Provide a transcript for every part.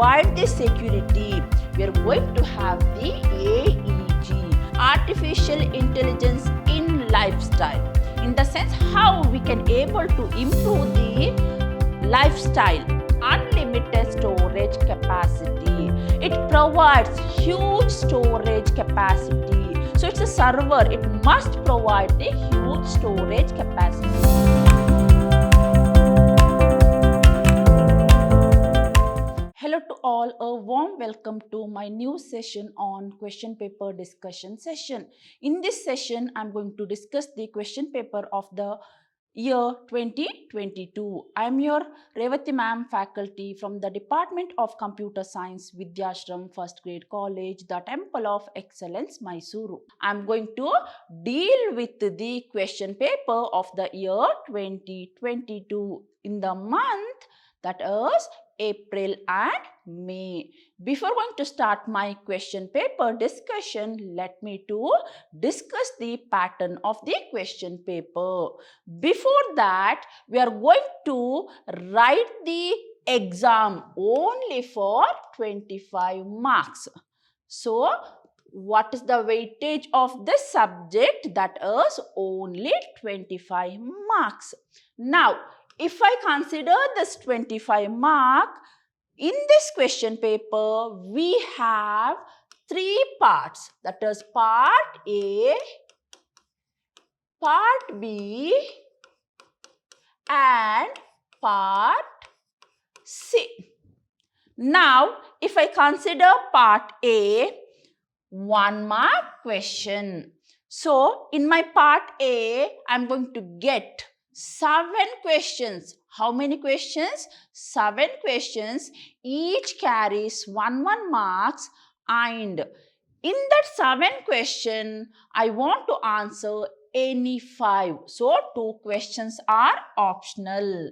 provide the security. We are going to have the AEG, Artificial Intelligence in Lifestyle. In the sense how we can able to improve the lifestyle. Unlimited storage capacity. It provides huge storage capacity. So it's a server. It must provide the huge storage capacity. Hello to all, a warm welcome to my new session on question paper discussion session. In this session, I'm going to discuss the question paper of the year 2022. I am your Revati ma'am faculty from the Department of Computer Science, Vidhyaashram, First Grade College, the Temple of Excellence, MYSURU. I am going to deal with the question paper of the year 2022 in the month that is April and May. Before going to start my question paper discussion, let me to discuss the pattern of the question paper. Before that, we are going to write the exam only for 25 marks. So, what is the weightage of this subject? That is only 25 marks. Now, if I consider this 25 mark, in this question paper, we have three parts. That is part A, part B, and part C. Now, if I consider part A, 1 mark question. So, in my part A, I am going to get 7 questions. How many questions? 7 questions. Each carries 1 marks, and in that 7 question, I want to answer any 5. So, 2 questions are optional.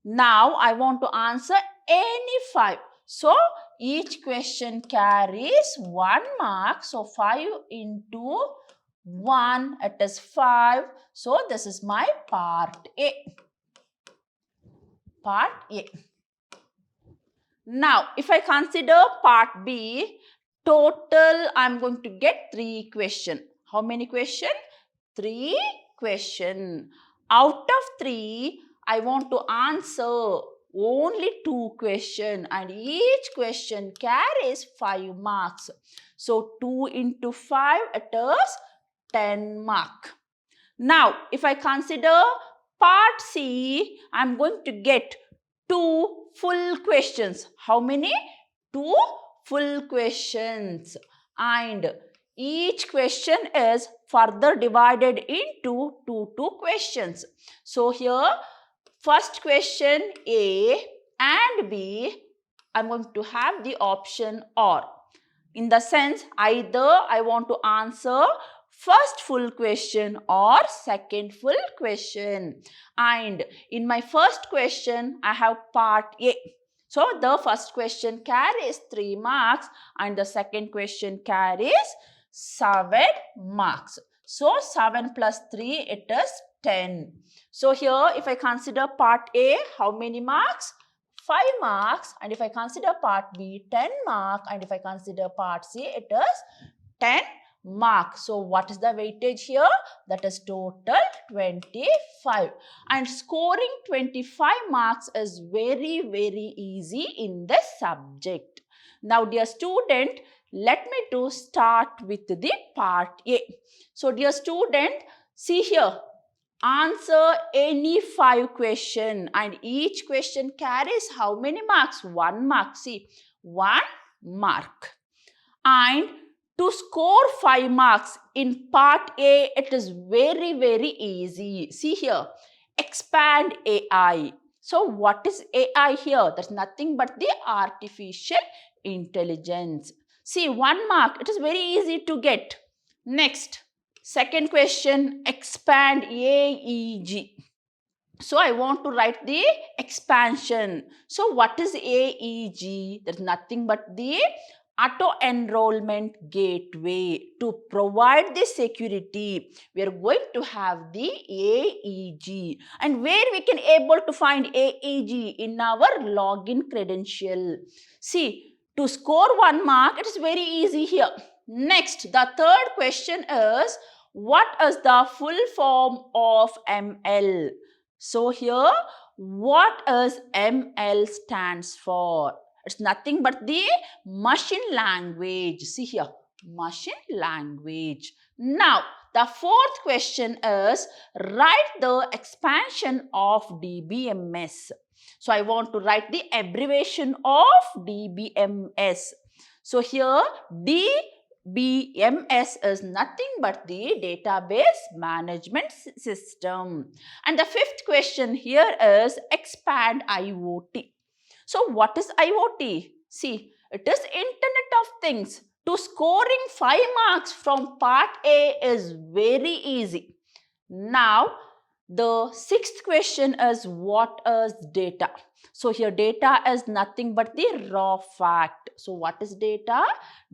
Now, I want to answer any 5. So, each question carries 1 mark. So, 5 into 1, it is 5. So, this is my part A. Part A. Now, if I consider part B, total I am going to get 3 questions. How many questions? 3 questions. Out of 3, I want to answer only 2 questions, and each question carries 5 marks. So, 2 into 5, it is 10 mark. Now, if I consider part C, I am going to get 2 full questions. How many? 2 full questions. And each question is further divided into 2 questions. So, here first question A and B, I am going to have the option or. In the sense, either I want to answer first full question or second full question. And in my first question, I have part A. So, the first question carries 3 marks and the second question carries 7 marks. So, 7 plus 3, it is 10. So, here if I consider part A, how many marks? 5 marks. And if I consider part B, 10 marks. And if I consider part C, it is 10 marks. So, what is the weightage here? That is total 25. And scoring 25 marks is very, very easy in this subject. Now, dear student, let me to start with the part A. So, dear student, see here. Answer any 5 questions, and each question carries how many marks? 1 mark. See, 1 mark. And to score 5 marks in part A, it is very, very easy. See here, expand AI. So, what is AI here? That's nothing but the artificial intelligence. See, 1 mark, it is very easy to get. Next, second question, expand AEG. So, I want to write the expansion. So, what is AEG? That's nothing but the auto enrollment gateway. To provide the security, we are going to have the AEG, and where we can able to find AEG in our login credential. See, to score 1 mark, it is very easy here. Next, the third question is, what is the full form of ML? So here, what is ML stands for? It's nothing but the machine language. See here, machine language. Now, the fourth question is, write the expansion of DBMS. So, I want to write the abbreviation of DBMS. So, here DBMS is nothing but the database management system. And the fifth question here is, expand IoT. So what is IoT? See, it is Internet of Things. To scoring 5 marks from part A is very easy. Now, the sixth question is, what is data? So here data is nothing but the raw fact. So what is data?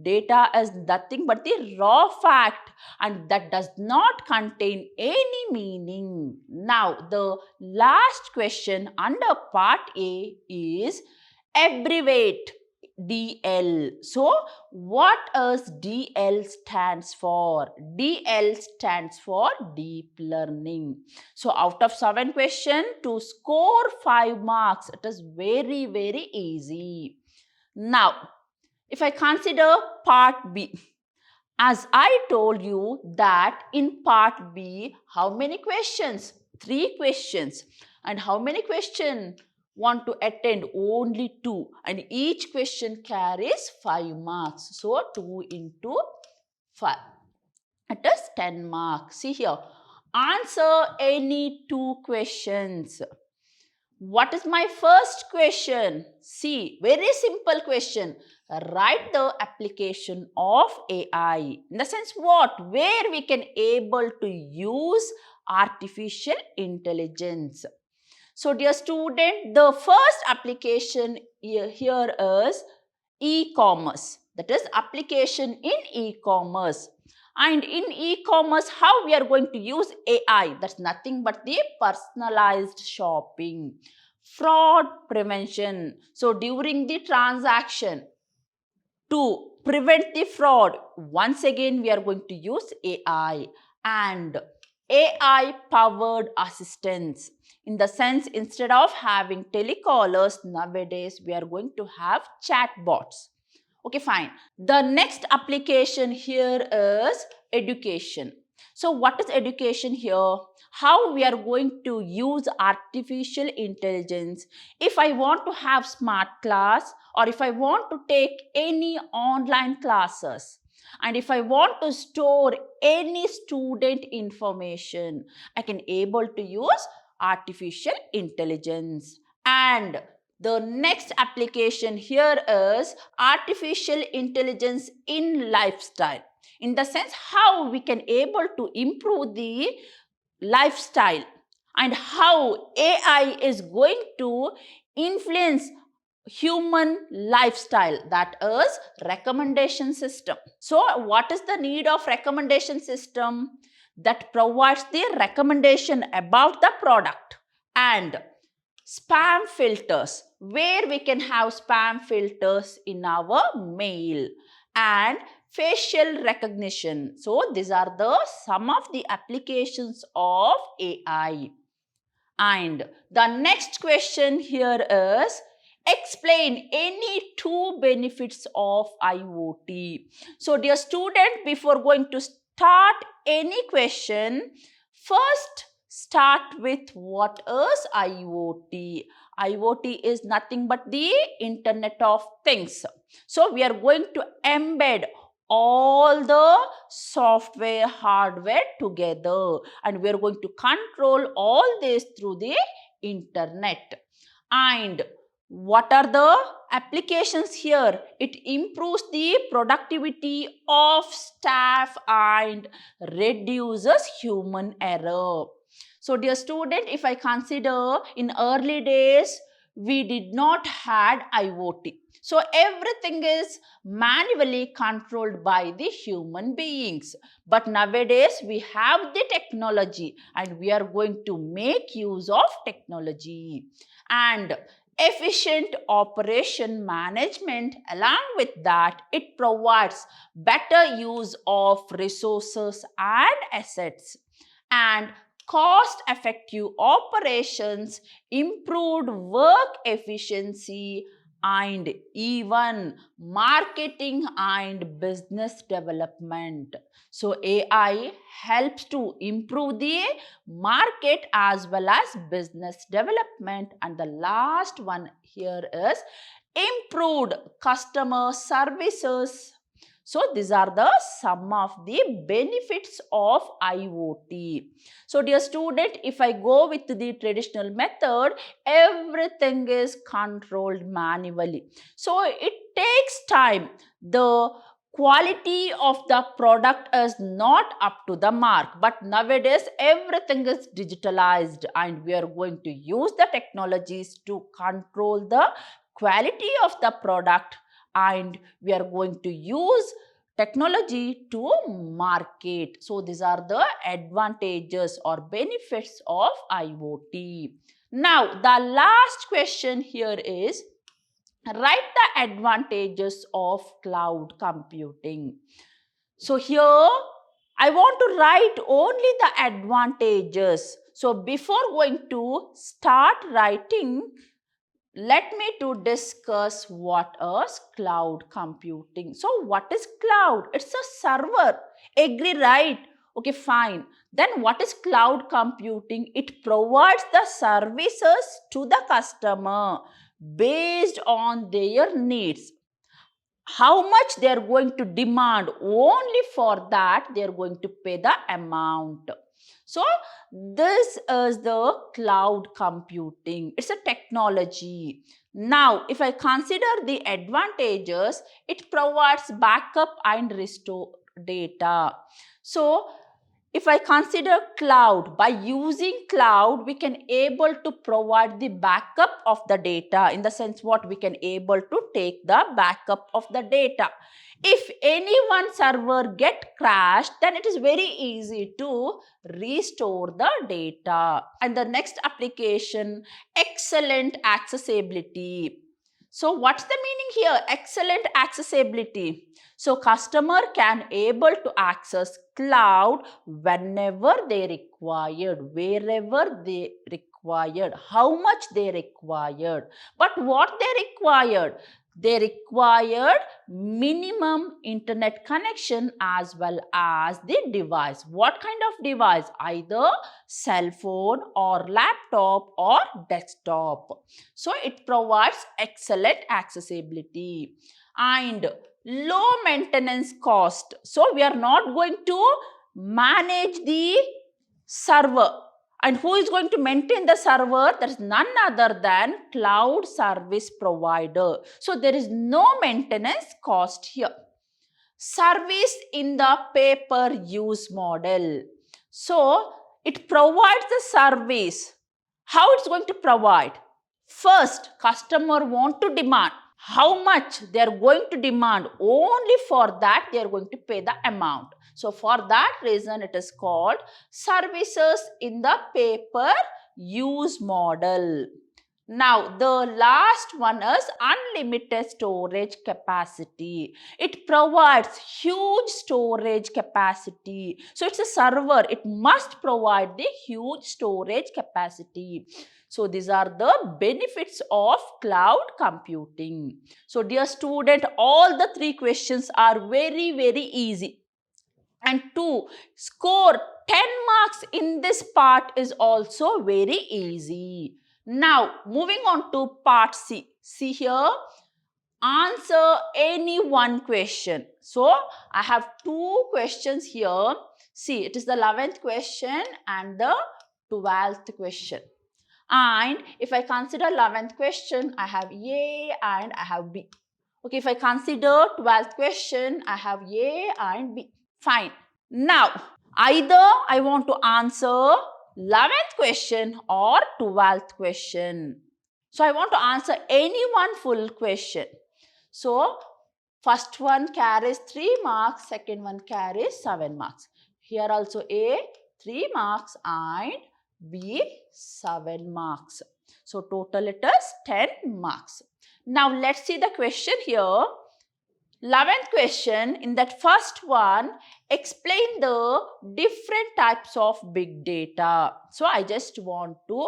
Data is nothing but the raw fact, and that does not contain any meaning. Now the last question under part A is abbreviate DL. So what does DL stands for? DL stands for deep learning. So out of 7 questions, to score 5 marks, it is very, very easy. Now, if I consider part B, as I told you that in part B, how many questions? 3 questions. And how many questions want to attend? Only 2. And each question carries 5 marks. So 2 into 5. It is 10 marks. See here. Answer any 2 questions. What is my first question? See, very simple question. Write the application of AI. In the sense what? Where we can able to use artificial intelligence. So dear student, the first application here is e-commerce. That is application in e-commerce. And in e-commerce, how we are going to use AI? That's nothing but the personalized shopping. Fraud prevention. So during the transaction, to prevent the fraud, once again we are going to use AI. And AI powered assistants. In the sense, instead of having telecallers, nowadays we are going to have chatbots. Okay, fine. The next application here is education. So what is education here? How we are going to use artificial intelligence. If I want to have smart class, or if I want to take any online classes, and if I want to store any student information, I can able to use artificial intelligence. And the next application here is artificial intelligence in lifestyle. In the sense, how we can able to improve the lifestyle and how AI is going to influence human lifestyle, that is recommendation system. So what is the need of recommendation system? That provides the recommendation about the product. And spam filters, where we can have spam filters in our mail. And facial recognition. So these are the some of the applications of AI. And the next question here is, explain any 2 benefits of IoT. So dear student, before going to start any question, first start with what is IoT. IoT is nothing but the Internet of Things. So we are going to embed all the software, hardware together, and we are going to control all this through the internet. And what are the applications here? It improves the productivity of staff and reduces human error. So dear student, if I consider in early days, we did not had IoT. So everything is manually controlled by the human beings. But nowadays we have the technology and we are going to make use of technology. And efficient operation management, along with that, it provides better use of resources and assets. And cost effective operations, improved work efficiency, and even marketing and business development. So AI helps to improve the market as well as business development. And the last one here is improved customer services. So these are the some of the benefits of IoT. So dear student, if I go with the traditional method, everything is controlled manually. So it takes time. The quality of the product is not up to the mark. But nowadays everything is digitalized and we are going to use the technologies to control the quality of the product, and we are going to use technology to market. So these are the advantages or benefits of IoT. Now the last question here is, write the advantages of cloud computing. So here I want to write only the advantages. So before going to start writing, let me to discuss what is cloud computing. So what is cloud? It's a server. Agree, right? Okay, fine. Then what is cloud computing? It provides the services to the customer based on their needs. How much they are going to demand, only for that they are going to pay the amount. So this is the cloud computing. It's a technology. Now if I consider the advantages, it provides backup and restore data. So if I consider cloud, by using cloud, we can able to provide the backup of the data, in the sense what we can able to take the backup of the data. If any one server get crashed, then it is very easy to restore the data. And the next application, excellent accessibility. So what's the meaning here? Excellent accessibility. So customer can able to access cloud whenever they required, wherever they required, how much they required. But what they required? They required minimum internet connection as well as the device. What kind of device? Either cell phone or laptop or desktop. So it provides excellent accessibility and low maintenance cost. So we are not going to manage the server. And who is going to maintain the server? There is none other than cloud service provider. So there is no maintenance cost here. Service in the pay-per-use model. So it provides the service. How it's going to provide? First, customer want to demand. How much they are going to demand? Only for that they are going to pay the amount. So for that reason it is called services in the pay-per-use model. Now the last one is unlimited storage capacity. It provides huge storage capacity. So it's a server. It must provide the huge storage capacity. So these are the benefits of cloud computing. So dear student, all the three questions are very, very easy. And to score 10 marks in this part is also very easy. Now moving on to part C. See here, answer any one question. So I have two questions here. See, it is the 11th question and the 12th question. And if I consider 11th question, I have A and I have B. Okay, if I consider 12th question, I have A and B. Fine. Now, either I want to answer 11th question or 12th question. So I want to answer any one full question. So first one carries 3 marks, second one carries 7 marks. Here also A 3 marks and B 7 marks. So total it is 10 marks. Now let's see the question here. 11th question, in that first one, explain the different types of big data. So I just want to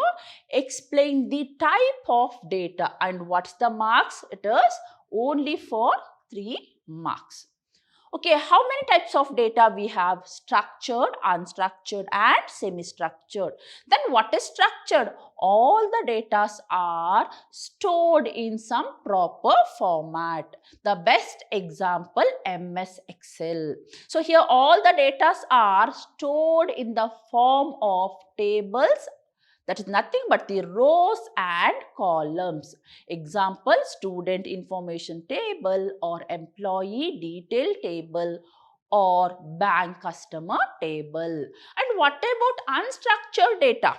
explain the type of data and what's the marks. It is only for 3 marks. Okay, how many types of data we have? Structured, unstructured and semi-structured. Then what is structured? All the data are stored in some proper format. The best example, MS Excel. So here all the data are stored in the form of tables. That is nothing but the rows and columns. Example, student information table or employee detail table or bank customer table. And what about unstructured data?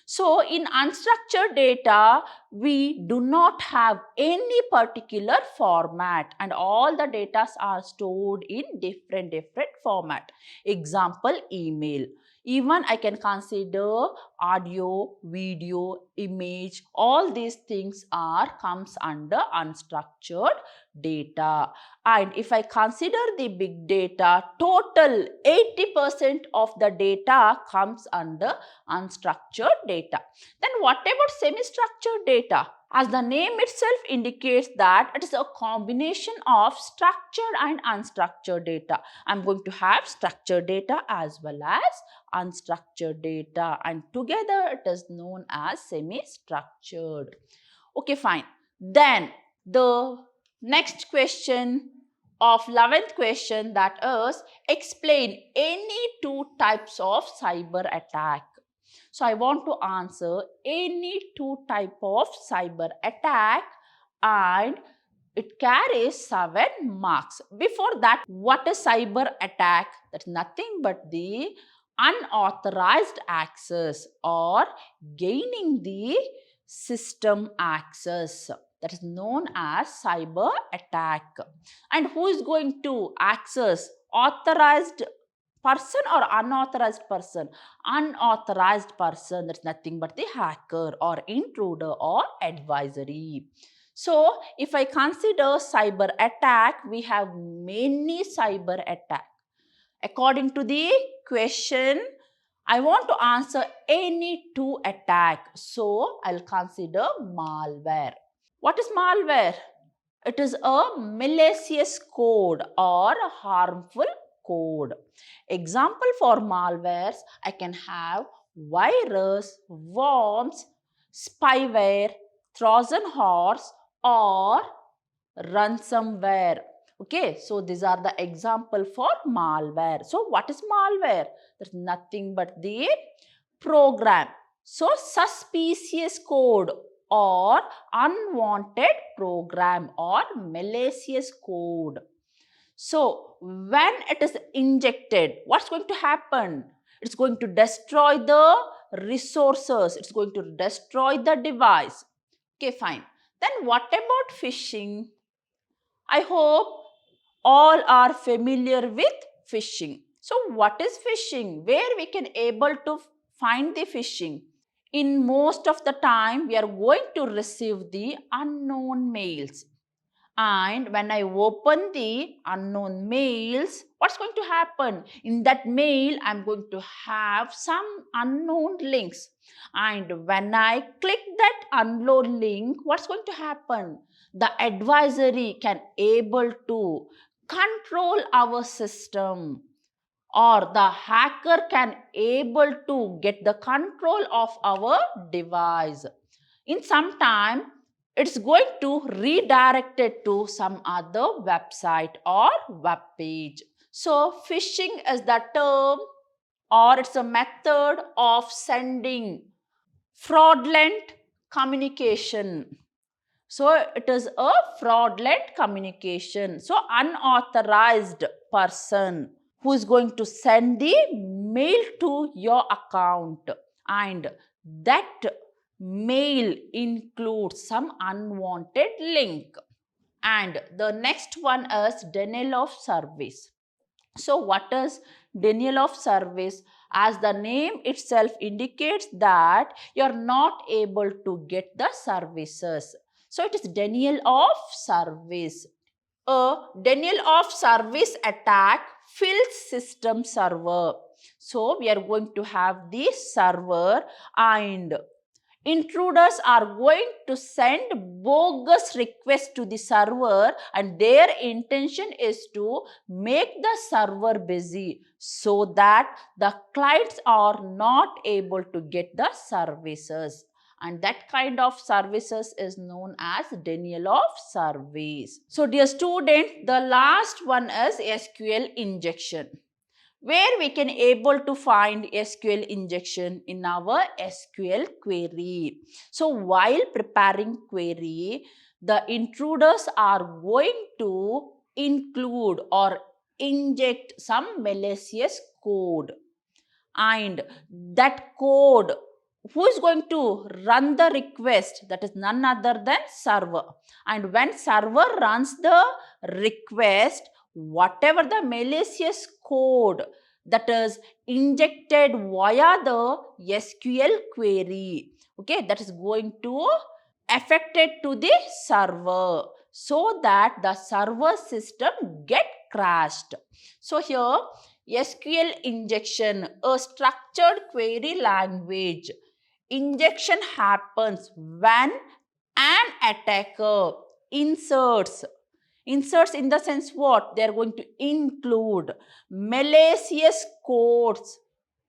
So in unstructured data, we do not have any particular format and all the data are stored in different format. Example, email. Even I can consider audio, video, image, all these things comes under unstructured data. And if I consider the big data, total 80% of the data comes under unstructured data. Then what about semi-structured data? As the name itself indicates that it is a combination of structured and unstructured data. I'm going to have structured data as well as unstructured data, and together it is known as semi-structured. Okay, fine. Then the next question of 11th question, that is, explain any 2 types of cyber attack. So I want to answer any 2 type of cyber attack and it carries 7 marks. Before that, what is cyber attack? That's nothing but the unauthorized access or gaining the system access. That is known as cyber attack. And who is going to access? Authorized person or unauthorized person? Unauthorized person, that's nothing but the hacker or intruder or advisory. So if I consider cyber attack, we have many cyber attack. According to the question, I want to answer any 2 attack. So I'll consider malware. What is malware? It is a malicious code or a harmful code. Example for malwares, I can have virus, worms, spyware, Trojan horse or ransomware. Okay, so these are the example for malware. So what is malware? There's nothing but the program. So suspicious code or unwanted program or malicious code. So when it is injected, what's going to happen? It's going to destroy the resources. It's going to destroy the device. Okay, fine. Then what about phishing? I hope all are familiar with phishing. So what is phishing? Where we can able to find the phishing? In most of the time, we are going to receive the unknown mails. And when I open the unknown mails, what's going to happen? In that mail, I'm going to have some unknown links. And when I click that unknown link, what's going to happen? The advisory can able to control our system, or the hacker can able to get the control of our device. In some time, it's going to redirect it to some other website or web page. So phishing is the term or it's a method of sending fraudulent communication. So it is a fraudulent communication. So unauthorized person who is going to send the mail to your account, and that mail includes some unwanted link. And the next one is denial of service. So what is denial of service? As the name itself indicates that you're not able to get the services. So it is denial of service. A denial of service attack fills system server. So we are going to have this server, and intruders are going to send bogus requests to the server, and their intention is to make the server busy so that the clients are not able to get the services. And that kind of services is known as denial of service. So dear student, the last one is SQL injection, where we can able to find SQL injection in our SQL query. So while preparing query, the intruders are going to include or inject some malicious code, and that code, who is going to run the request? That is none other than server. And when server runs the request, whatever the malicious code that is injected via the SQL query, okay, that is going to affect it to the server, so that the server system get crashed. So here SQL injection, a structured query language. Injection happens when an attacker inserts in the sense what? They are going to include malicious codes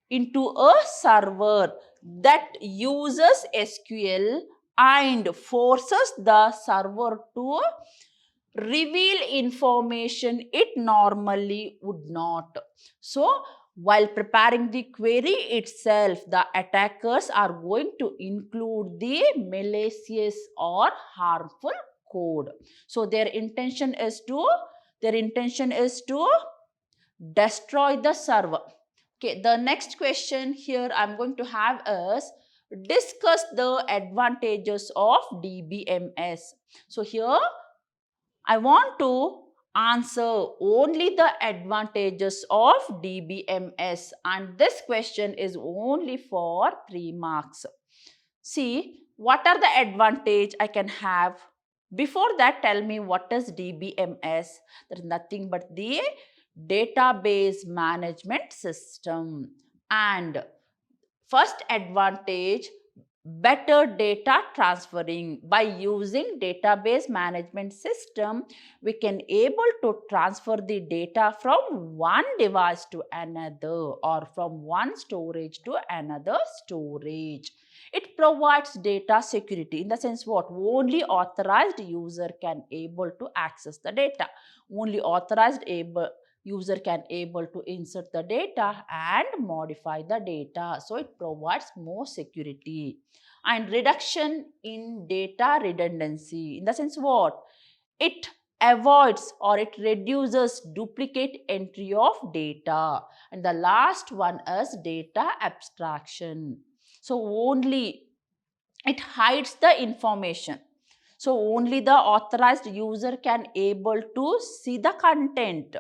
into a server that uses SQL and forces the server to reveal information it normally would not. So while preparing the query itself, the attackers are going to include the malicious or harmful code. So their intention is to destroy the server. Okay, the next question here I'm going to have is discuss the advantages of DBMS. So here I want to answer only the advantages of DBMS, and this question is only for 3 marks. See, what are the advantage I can have? Before that, tell me what is DBMS? That is nothing but the database management system. And first advantage, better data transferring. By using database management system, we can able to transfer the data from one device to another, or from one storage to another storage. It provides data security in the sense what? Only authorized user can able to access the data. Only authorized user can able to insert the data and modify the data. So it provides more security. And reduction in data redundancy in the sense what? It avoids or it reduces duplicate entry of data. And the last one is data abstraction. So only it hides the information. So only the authorized user can able to see the content.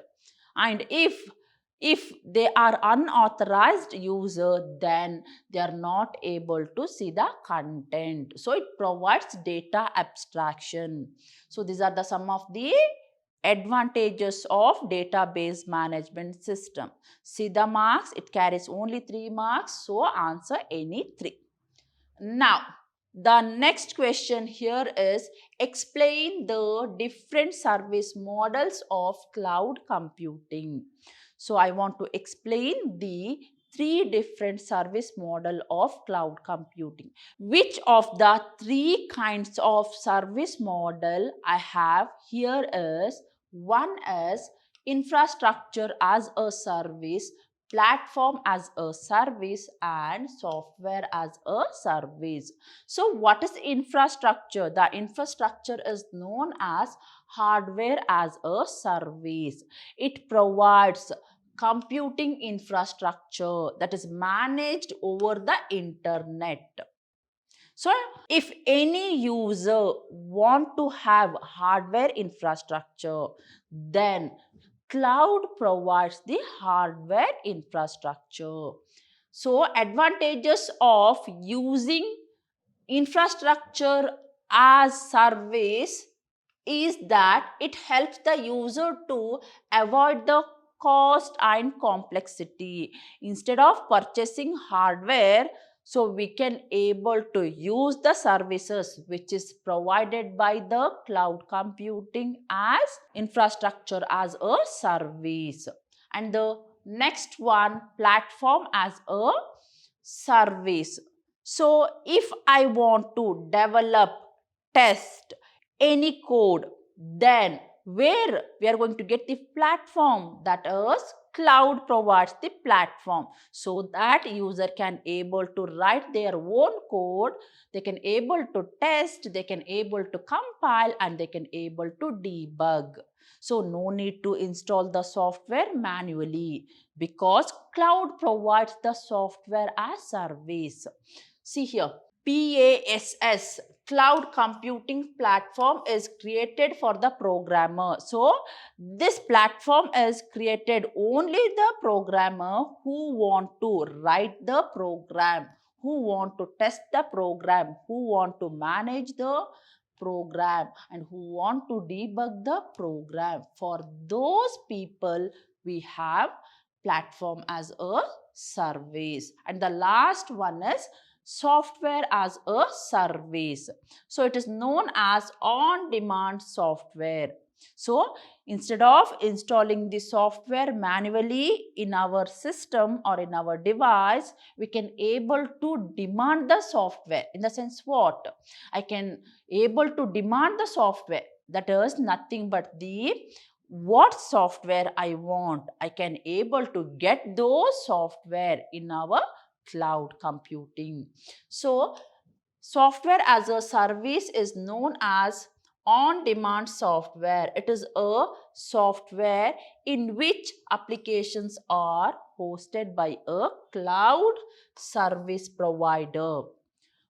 And if they are unauthorized user, then they are not able to see the content. So it provides data abstraction. So these are the some of the advantages of database management system. See the marks, it carries only 3 marks, so answer any 3. Now the next question here is explain the different service models of cloud computing. So I want to explain the 3 different service model of cloud computing. Which of the 3 kinds of service model I have here is, one is infrastructure as a service, platform as a service, and software as a service. So what is infrastructure? The infrastructure is known as hardware as a service. It provides computing infrastructure that is managed over the internet. So if any user want to have hardware infrastructure, then cloud provides the hardware infrastructure. So advantages of using infrastructure as service is that it helps the user to avoid the cost and complexity. Instead of purchasing hardware, so we can able to use the services which is provided by the cloud computing as infrastructure as a service. And the next one, platform as a service. So if I want to develop, test any code, then where we are going to get the platform, that is cloud provides the platform, so that user can able to write their own code, they can able to test, they can able to compile, and they can able to debug. So no need to install the software manually, because cloud provides the software as service. See here, BASS, cloud computing platform, is created for the programmer. So this platform is created only the programmer who want to write the program, who want to test the program, who want to manage the program, and who want to debug the program. For those people, we have platform as a service. And the last one is software as a service. So it is known as on-demand software. So instead of installing the software manually in our system or in our device, we can able to demand the software. In the sense what? I can able to demand the software. That is nothing but the what software I want. I can able to get those software in our cloud computing. So software as a service is known as on-demand software. It is a software in which applications are hosted by a cloud service provider.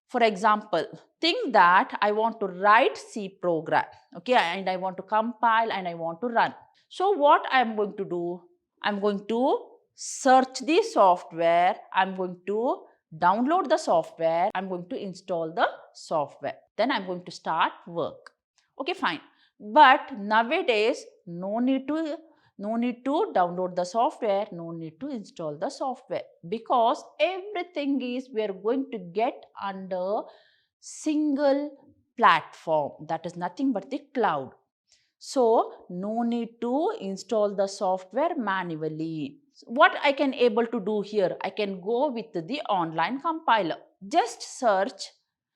For example, think that I want to write C program, okay, and I want to compile and I want to run. So what I am going to do? I'm going to search the software, I'm going to download the software, I'm going to install the software. Then I'm going to start work. Okay, fine. But nowadays, no need to download the software, no need to install the software, because everything is we are going to get under single platform, that is nothing but the cloud. So no need to install the software manually. What I can able to do here, I can go with the online compiler. Just search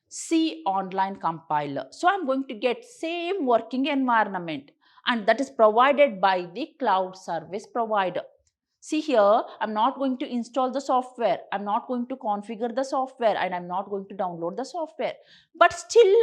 C online compiler. So I'm going to get same working environment, and that is provided by the cloud service provider. See here, I'm not going to install the software, I'm not going to configure the software, and I'm not going to download the software. But still,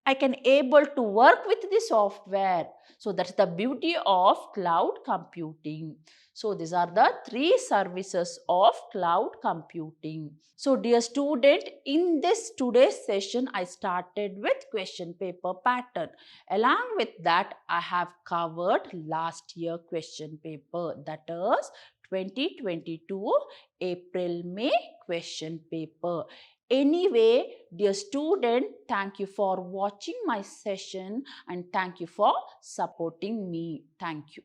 I can able to work with the software. So that's the beauty of cloud computing. So these are the three services of cloud computing. So dear student, in this today's session, I started with question paper pattern. Along with that, I have covered last year question paper, that is 2022 April-May question paper. Anyway, dear student, thank you for watching my session and thank you for supporting me. Thank you.